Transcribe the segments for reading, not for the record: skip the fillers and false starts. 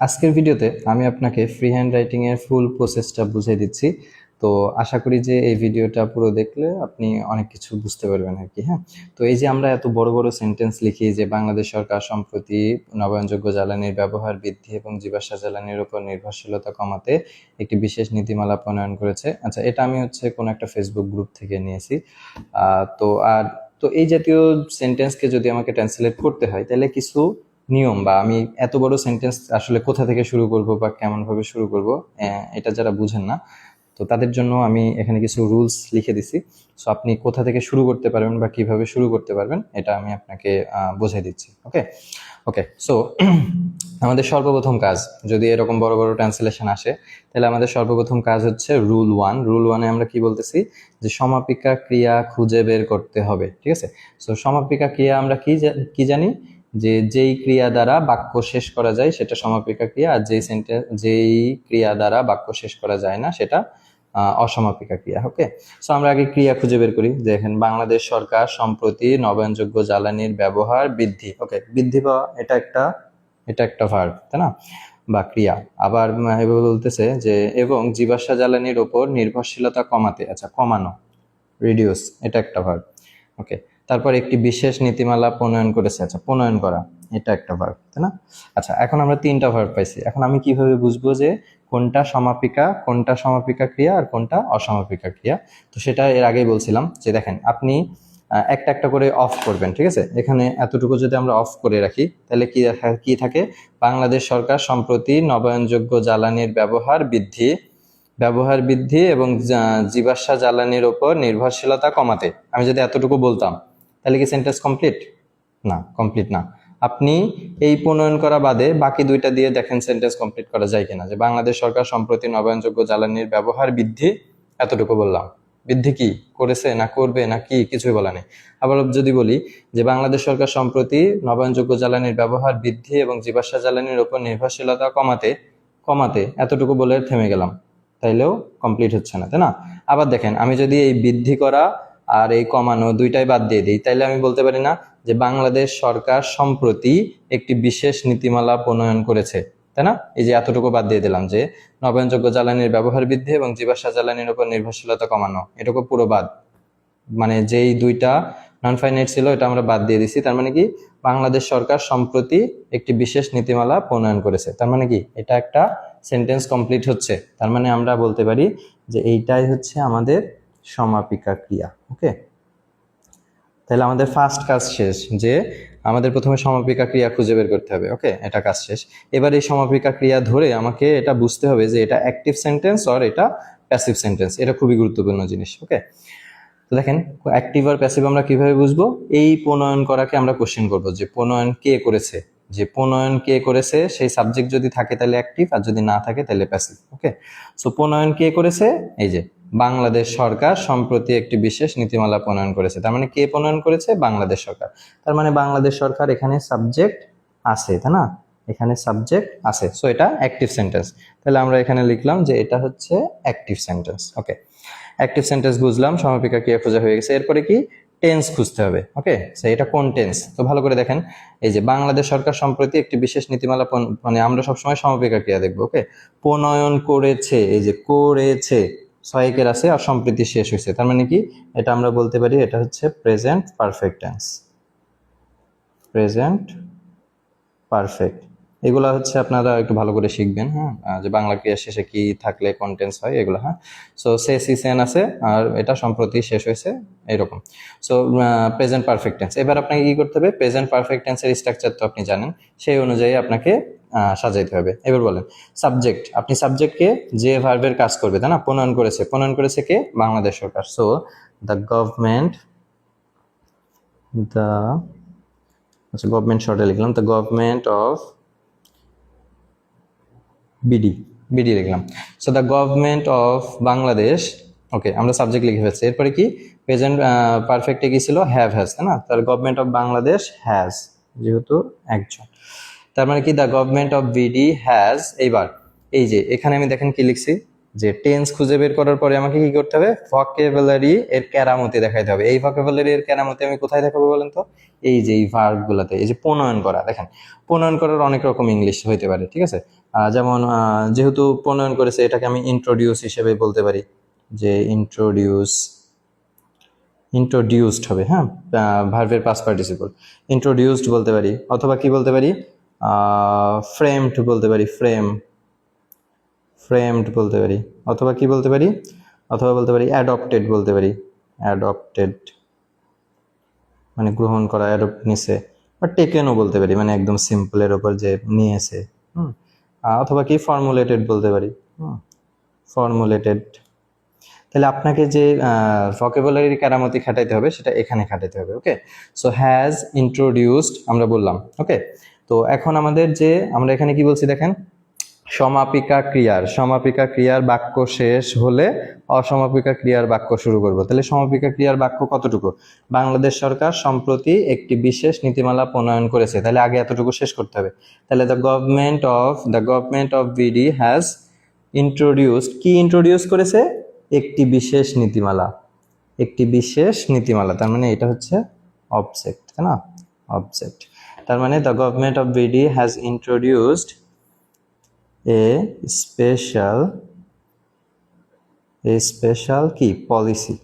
আজকের ভিডিওতে আমি আপনাকে ফ্রি হ্যান্ড রাইটিং এর ফুল প্রসেসটা বুঝিয়ে দিচ্ছি। তো আশা করি যে এই ভিডিওটা পুরো দেখলে আপনি অনেক কিছু বুঝতে পারবেন আর কি। হ্যাঁ, তো এই যে আমরা এত বড় বড় সেন্টেন্স লিখি যে বাংলাদেশ সরকার সম্প্রতি নবায়নযোগ্য জ্বালানির ব্যবহার বৃদ্ধি এবং জীবাশ্ম জ্বালানির উপর নির্ভরশীলতা কমাতে একটি বিশেষ নীতিমালা প্রণয়ন করেছে। আচ্ছা, এটা আমি কোনো একটা ফেসবুক গ্রুপ থেকে নিয়েছি। তো এই জাতীয় সেন্টেন্সকে যদি আমাকে ট্রান্সলেট করতে হয় তাহলে কিছু নিয়ম বা আমি এত বড় সেন্টেন্স আসলে কোথা থেকে শুরু করব বা কেমন ভাবে শুরু করব, এটা যারা বুঝেন না তো তাদের জন্য আমি এখানে কিছু রুলস লিখে দিছি। সো আপনি কোথা থেকে শুরু করতে পারবেন বা কিভাবে শুরু করতে পারবেন এটা আমি আপনাকে বুঝিয়ে দিচ্ছি। ওকে ওকে সো আমাদের সর্বপ্রথম কাজ, যদি এরকম বড় বড় ট্রান্সলেশন আসে তাহলে আমাদের সর্বপ্রথম কাজ হচ্ছে রুল ওয়ান। রুল ওয়ানে আমরা কি বলতেছি যে সমাপিকা ক্রিয়া খুঁজে বের করতে হবে। ঠিক আছে, সো সমাপিকা ক্রিয়া আমরা কি জানি যে যেই ক্রিয়া দ্বারা বাক্য শেষ করা যায় সেটা সমাপিকা ক্রিয়া, আর যেই ক্রিয়া দ্বারা বাক্য শেষ করা যায় না সেটা অসমাপিকা ক্রিয়া। ওকে, সো আমরা আগে ক্রিয়া খুঁজে বের করি। দেখেন, বাংলাদেশ সরকার সম্প্রতি নবায়নযোগ্য জ্বালানির ব্যবহার বৃদ্ধি। ওকে, বৃদ্ধি পাওয়া এটা একটা ভার্ব, তাই না, বা ক্রিয়া। আবার এভাবে বলতেছে যে এবং জীবাশ্ম জ্বালানির ওপর নির্ভরশীলতা কমাতে, আচ্ছা কমানো, রিডিউস, এটা একটা ভার্ব। ওকে, তারপর একটি বিশেষ নীতিমালা প্রণয়ন করেছে, আচ্ছা প্রণয়ন করা, এটা একটা ভার্ব, তাই না। আচ্ছা, এখন আমরা তিনটা ভার্ব পাইছি। এখন আমি কিভাবে বুঝবো যে কোনটা সমাপিকা ক্রিয়া আর কোনটা অসমাপিকা ক্রিয়া? তো সেটা এর আগেই বলছিলাম যে দেখেন, আপনি একটা একটা করে অফ করবেন। ঠিক আছে, এখানে এতটুকু যদি আমরা অফ করে রাখি তাহলে কি থাকে, বাংলাদেশ সরকার সম্প্রতি নবায়নযোগ্য জ্বালানির ব্যবহার বৃদ্ধি এবং জীবাশ্ম জ্বালানির উপর নির্ভরশীলতা কমাতে। আমি যদি এতটুকু বলতাম তাহলে কি সেন্টেন্স কমপ্লিট? না, কমপ্লিট না। আপনি এই প্রণয়ন করা বাদে বাকি দুইটা দিয়ে দেখেন সেন্টেন্স কমপ্লিট করা যায় কিনা। যে বাংলাদেশ সরকার সম্প্রতি নবায়নযোগ্য জ্বালানির ব্যবহার বৃদ্ধি, এতটুকু বললাম, বৃদ্ধি কি করেছে না করবে না কি কিছুই বলা নেই। আবার যদি বলি যে বাংলাদেশ সরকার সম্প্রতি নবায়নযোগ্য জ্বালানির ব্যবহার বৃদ্ধি এবং জীবাশ্ম জ্বালানির উপর নির্ভরশীলতা কমাতে এতটুকু বলে থেমে গেলাম, তাইলেও কমপ্লিট হচ্ছে না, তাই না। আবার দেখেন, আমি যদি এই বৃদ্ধি করা আর এই কমানো দুইটাই বাদ দিয়ে দিই তাইলে আমি বলতে পারি না যে বাংলাদেশ সরকার সম্প্রতি একটি বিশেষ নীতিমালা প্রণয়ন করেছে, তাই না। এই যে এতটুকু বাদ দিয়ে দিলাম যে নবায়নযোগ্য জ্বালানির ব্যবহার বৃদ্ধি এবং জীবাশ্ম জ্বালানির উপর নির্ভরশীলতা কমানো, এটুকু পুরো বাদ। মানে যেই দুইটা নন ফাইনাইট ছিল এটা আমরা বাদ দিয়ে দিছি। তার মানে কি, বাংলাদেশ সরকার সম্প্রতি একটি বিশেষ নীতিমালা প্রণয়ন করেছে, তার মানে কি এটা একটা সেন্টেন্স কমপ্লিট হচ্ছে। তার মানে আমরা বলতে পারি যে এইটাই হচ্ছে আমাদের সমাপিকা ক্রিয়া। ওকে, তাহলে আমাদের ফার্স্ট কাজ শেষ, যে আমাদের প্রথমে সমাপিকা ক্রিয়া খুঁজে বের করতে হবে। ওকে, এটা কাজ শেষ। এবার এই সমাপিকা ক্রিয়া ধরে আমাকে এটা বুঝতে হবে যে এটা অ্যাক্টিভ সেন্টেন্স আর এটা প্যাসিভ সেন্টেন্স। এটা খুবই গুরুত্বপূর্ণ জিনিস। ওকে, তো দেখেন, অ্যাক্টিভ আর প্যাসিভ আমরা কিভাবে বুঝবো? এই প্রণয়ন করাকে আমরা কোশ্চেন করবো যে প্রণয়ন কে করেছে, সেই সাবজেক্ট যদি থাকে তাহলে অ্যাক্টিভ, আর যদি না থাকে তাহলে প্যাসিভ। ওকে, সো প্রণয়ন কে করেছে? এই যে বাংলাদেশ সরকার সম্প্রতি একটি বিশেষ নীতিমালা প্রণয়ন করেছে। তার মানে কে প্রণয়ন করেছে? বাংলাদেশ সরকার। তার মানে বাংলাদেশ সরকার, এখানে সাবজেক্ট আছে, তাই না, এখানে সাবজেক্ট আছে, সো এটা অ্যাক্টিভ সেন্টেন্স। তাহলে আমরা এখানে লিখলাম যে এটা হচ্ছে অ্যাক্টিভ সেন্টেন্স। ওকে, অ্যাক্টিভ সেন্টেন্স বুঝলাম, সমাপিকা ক্রিয়া খোঁজা হয়ে গেছে। এরপরে কি, টেন্স খুঁজতে হবে। ওকে, সো এটা কোন টেন্স? তো ভালো করে দেখেন, এই যে বাংলাদেশ সরকার সম্প্রতি একটি বিশেষ নীতিমালা মানে আমরা সবসময় সমাপিকা ক্রিয়া দেখবো। ওকে, প্রণয়ন করেছে, এই যে করেছে, সহায়কের আছে আর সম্প্রতি শেষ হয়েছে। তার মানে কি, এটা আমরা বলতে পারি এটা হচ্ছে present perfect tense. Present perfect, এগুলা হচ্ছে আপনারা একটু ভালো করে শিখবেন। হ্যাঁ, যে বাংলা ক্রিয়া শেষে কি থাকলে কন্টেন্স হয় এগুলো। হ্যাঁ, সো সেন আছে আর এটা সম্প্রতি শেষ হয়েছে, এরকম। So present perfect tense. এবার আপনাকে কি করতে হবে? প্রেজেন্ট পারফেক্ট টেন্সের স্ট্রাকচার তো আপনি জানেন, সেই অনুযায়ী আপনাকে সাজাইতে হবে। এবার বলেন, সাবজেক্ট, আপনি সাবজেক্টকে যে ভার্বের কাজ করবে, তাই না, প্রণয়ন করেছে কে? বাংলাদেশ সরকার। সো দ্য গভর্নমেন্ট, আচ্ছা গভর্নমেন্ট শর্টে লিখলাম, দ্য গভর্নমেন্ট অফ বিডি লিখলাম। So the government of Bangladesh. Okay, আমরা সাবজেক্ট লিখে ফেলছি। এরপরে কি, প্রেজেন্ট পারফেক্টে কি ছিল? হ্যাভ, হ্যাজ, তাই না। তার গভর্নমেন্ট অফ বাংলাদেশ হ্যাজ, যেহেতু একজন, তার মানে কি the government of BD has. এইবার এই যে এখানে আমি দেখেন কি লিখছি, যে টেন্স খুঁজে বের করার পরে আমাকে কি করতে হবে, ভোকাবুলারি এর কেরামতি দেখাইতে হবে। এই ভোকাবুলারি এর কেরামতি আমি কোথায় দেখাবো বলেন তো? এই যে এই ভার্ব গুলাতে, এই যে প্রণয়ন করা। দেখেন প্রণয়ন করার অনেক রকম ইংলিশ হইতে পারে, ঠিক আছে? যেমন যেহেতু প্রণয়ন করেছে, এটাকে আমি ইন্ট্রোডিউস হিসেবে বলতে পারি, যে ইন্ট্রোডিউসড হবে, হ্যাঁ, ভার্বের পাস্ট পার্টিসিপল। ইন্ট্রোডিউসড বলতে পারি, অথবা কি বলতে পারি, ফ্রেমড বলতে পারি, ফ্রেমড বলতে পারি, অথবা কি বলতে পারি, অথবা বলতে পারি অ্যাডপ্টেড বলতে পারি, অ্যাডপ্টেড মানে গ্রহণ করা, অ্যাডপ্ট নিছে। বা টেকেনও বলতে পারি, মানে একদম সিম্পলের ওপর যে নিয়েছে। অথবা কি ফর্মুলেটেড বলতে পারি, ফর্মুলেটেড। তাহলে আপনাকে যে ভোকাবুলারি কেরামতি খাটাইতে হবে সেটা এখানে খাটাইতে হবে। ওকে, সো হ্যাজ ইন্ট্রোডিউসড আমরা বললাম। ওকে, তো এখন আমাদের যে আমরা এখানে কি বলছি দেখেন, সমাপিকা ক্রিয়ার বাক্য শেষ হলে অসমাপিকা ক্রিয়ার বাক্য শুরু করব। তাহলে সমাপিকা ক্রিয়ার বাক্য কতটুকু? বাংলাদেশ সরকার সম্প্রতি একটি বিশেষ নীতিমালা প্রণয়ন করেছে। তাহলে আগে এতটুকু শেষ করতে হবে। তাহলে the government of BD has introduced, কি ইন্ট্রোডিউস করেছে? একটি বিশেষ নীতিমালা। তার মানে এটা হচ্ছে অবজেক্ট, তাই না? অবজেক্ট। তার মানে the government of BD has introduced a special কি পলিসি,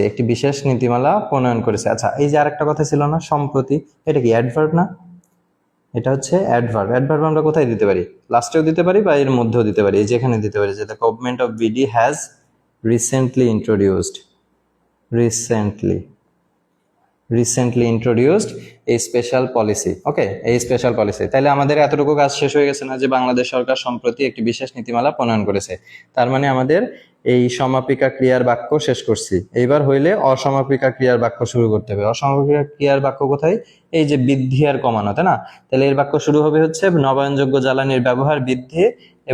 একটি বিশেষ নীতিমালা প্রণয়ন করেছে। আচ্ছা, এই যে আরেকটা কথা ছিল না, সম্প্রতি, এটা কি অ্যাডভার্ব না? এটা হচ্ছে অ্যাডভার্ব। আমরা কোথায় দিতে পারি? লাস্টেও দিতে পারি বা এর মধ্যেও দিতে পারি, যেখানে দিতে পারি, যে the government of BD has recently introduced এই স্পেশাল পলিসি। ওকে, এই স্পেশাল পলিসি। তাহলে আমাদের এতটুকু কাজ শেষ হয়ে গেছে না, যে বাংলাদেশ সরকার সম্প্রতি একটি বিশেষ নীতিমালা প্রণয়ন করেছে। তার মানে আমাদের এই সমাপিকা ক্রিয়ার বাক্য শেষ করছি। এইবার হইলে অসমাপিকা ক্রিয়ার বাক্য শুরু করতে হবে। অসমাপিকা ক্রিয়ার বাক্য কোথায়? এই যে বৃদ্ধি আর কমানো, তাই না? তাহলে এর বাক্য শুরু হবে হচ্ছে নবায়নযোগ্য জ্বালানির ব্যবহার বৃদ্ধি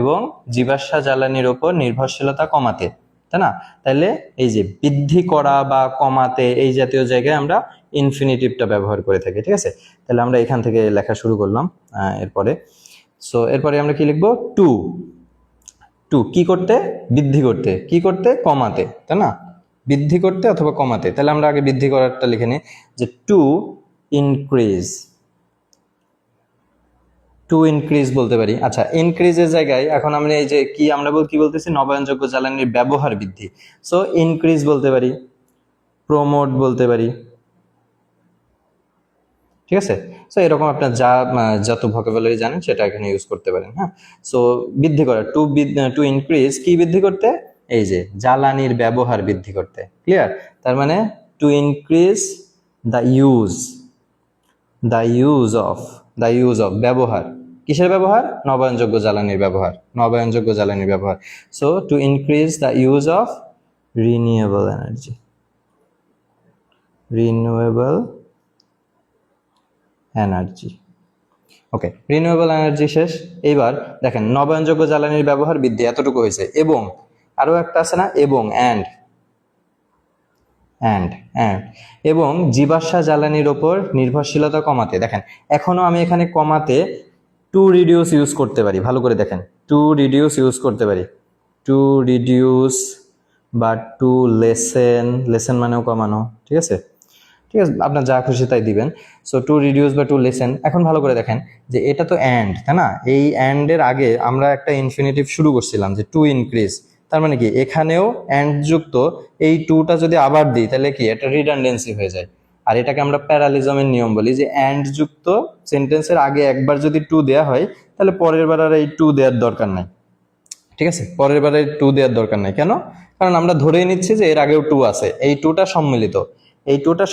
এবং জীবাশ্ম জ্বালানির উপর নির্ভরশীলতা কমাতে, তাই না? তাহলে এই যে বৃদ্ধি করা বা কমাতে, এই জাতীয় জায়গায় আমরা ইনফিনিটিভটা ব্যবহার করে থাকি, ঠিক আছে? তাহলে আমরা এখান থেকে লেখা শুরু করলাম। এরপরে আমরা কি লিখবো? টু কি করতে? বৃদ্ধি করতে। কি করতে? কমাতে, তাই না? বৃদ্ধি করতে অথবা কমাতে। তাহলে আমরা আগে বৃদ্ধি করারটা লিখে নিই, যে টু ইনক্রিজ বলতে পারি। আচ্ছা, ইনক্রিজের জায়গায় এখন আমরা এই যে কি বলতেছি, নবায়নযোগ্য জ্বালানির ব্যবহার বৃদ্ধি। সো ইনক্রিজ বলতে পারি, প্রমোট বলতে পারি, ঠিক আছে? সো এরকম আপনার যত ভোকাবুলারি জানেন সেটা এখানে ইউজ করতে পারেন। হ্যাঁ, সো বৃদ্ধি করা, টু ইনক্রিজ, কি বৃদ্ধি করতে? এই যে জ্বালানির ব্যবহার বৃদ্ধি করতে। ক্লিয়ার? তার মানে to increase the use of ব্যবহার, কিসের ব্যবহার? নবায়নযোগ্য জ্বালানির ব্যবহার। So to increase the use of renewable energy. Okay, renewable energy শেষ। এইবার দেখেন নবায়নযোগ্য জ্বালানির ব্যবহার বৃদ্ধি, এতটুকু হয়েছে। এবং আরো একটা আছে না, এবং এবং জীবাশ্ম জ্বালানির ওপর নির্ভরশীলতা কমাতে। দেখেন এখনো আমি এখানে কমাতে টু রিডিউস ইউজ করতে পারি। ভালো করে দেখেন, টু রিডিউস ইউজ করতে পারি, টু রিডিউস বা টু লেসেন মানেও কমানো, ঠিক আছে? আপনার যা খুশি তাই দিবেন। সো টু রিডিউস বা টু লেসেন। এখন ভালো করে দেখেন যে এটা তো অ্যান্ড, তাই না? এই অ্যান্ডের আগে আমরা একটা ইনফিনিটিভ শুরু করছিলাম, যে টু ইনক্রিজ। তার মানে কি এখানেও অ্যান্ড যুক্ত এই টুটা যদি আবার দিই, তাহলে কি এটা রিডান্ডেন্সি হয়ে যায়। আর এটাকে আমরা প্যারালিজমের নিয়ম বলি, যে অ্যান্ড যুক্ত সেন্টেন্সের আগে একবার যদি টু দেওয়া হয়, তাহলে পরের বার আর এই টু দেওয়ার দরকার নাই, ঠিক আছে? পরের বারে টু দেওয়ার দরকার নাই। কেন? কারণ আমরা ধরেই নিচ্ছি যে এর আগেও টু আছে। এই টুটা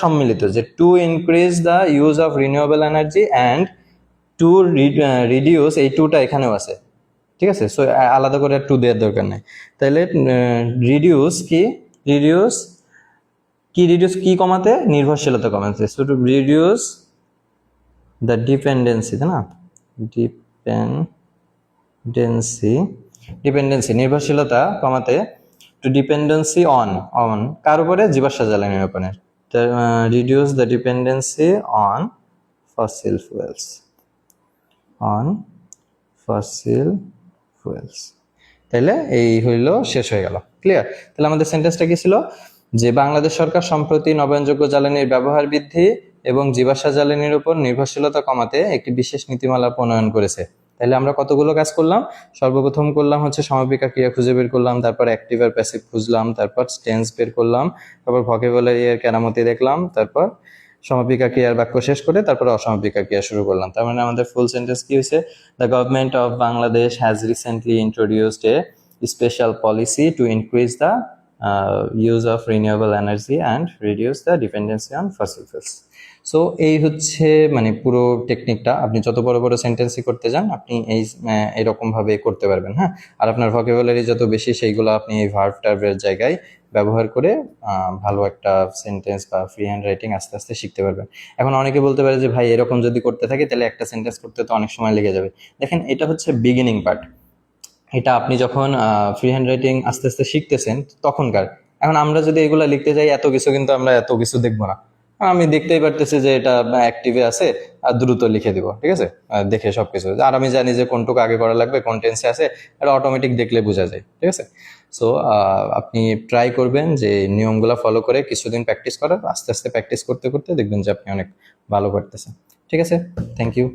সম্মিলিত, যে to increase the use of renewable energy and to reduce, এই টুটা এখানেও আছে, ঠিক আছে? সো আলাদা করে টু দেওয়ার দরকার নাই। তাহলে রিডিউস কি কমাতে? নির্ভরশীলতা কমাতে। So to reduce the dependency, তাই না? ডিপেন্ডেন্সি নির্ভরশীলতা কমাতে, টু ডিপেন্ডেন্সি অন কার উপরে? জীবাশ্ম জ্বালানির উপরে। Reduce the dependency on fossil fuels. তাইলে এই হইল, শেষ হয়ে গেল। ক্লিয়ার? তাহলে আমাদের সেন্টেন্সটা কি ছিল? যে বাংলাদেশ সরকার সম্প্রতি নবায়নযোগ্য জ্বালানির ব্যবহার বৃদ্ধি এবং জীবাশ্ম জ্বালানির উপর নির্ভরশীলতা কমাতে একটি বিশেষ নীতিমালা প্রণয়ন করেছে। তাহলে আমরা কতগুলো কাজ করলাম? সর্বপ্রথম করলাম হচ্ছে সমাপিকা ক্রিয়া খুঁজে বের করলাম, তারপর অ্যাক্টিভ আর প্যাসিভ খুঁজলাম, তারপর টেন্স বের করলাম, তারপর ভোকাবুলারি এর কেরামতি দেখলাম, তারপর সমাপিকা ক্রিয়ার বাক্য শেষ করে তারপর অসমাপিকা ক্রিয়া শুরু করলাম। তার মানে আমাদের ফুল সেন্টেন্স কি হয়েছে? The government of Bangladesh has recently introduced a special policy to increase the use of renewable energy and reduce the dependency on fossil fuels. So এই হচ্ছে মানে পুরো টেকনিকটা। আপনি যত বড় বড় সেন্টেন্সই করতে যান আপনি এইরকম ভাবে করতে পারবেন। হ্যাঁ, আর আপনার ভোকাবুলারি যত বেশি সেইগুলো আপনি এই ভার্ব টার্বের জায়গায় ব্যবহার করে ভালো একটা সেন্টেন্স বা ফ্রি হ্যান্ড রাইটিং আস্তে আস্তে শিখতে পারবেন। এখন অনেকে বলতে পারে যে ভাই এরকম যদি করতে থাকে তাহলে একটা সেন্টেন্স করতে তো অনেক সময় লেগে যাবে। দেখেন, এটা হচ্ছে বিগিনিং পার্ট। এটা আপনি যখন ফ্রি হ্যান্ড রাইটিং আস্তে আস্তে শিখতেছেন তখনকার। এখন আমরা যদি এগুলা লিখতে যাই এত কিছু, কিন্তু আমরা এত কিছু দেখবো না। আমি দেখতেই পারতেছি যে এটা অ্যাক্টিভে আছে, আর দ্রুত লিখে দিব, ঠিক আছে, দেখে সবকিছু। আর আমি জানি যে কোনটুকু আগে করা লাগবে, কোন টেন্সে আছে, এটা অটোমেটিক দেখলে বোঝা যায়, ঠিক আছে। সো আপনি ট্রাই করবেন যে নিয়মগুলো ফলো করে কিছুদিন প্র্যাকটিস করার, আস্তে আস্তে প্র্যাকটিস করতে করতে দেখবেন যে আপনি অনেক ভালো করতেছেন। ঠিক আছে, থ্যাংক ইউ।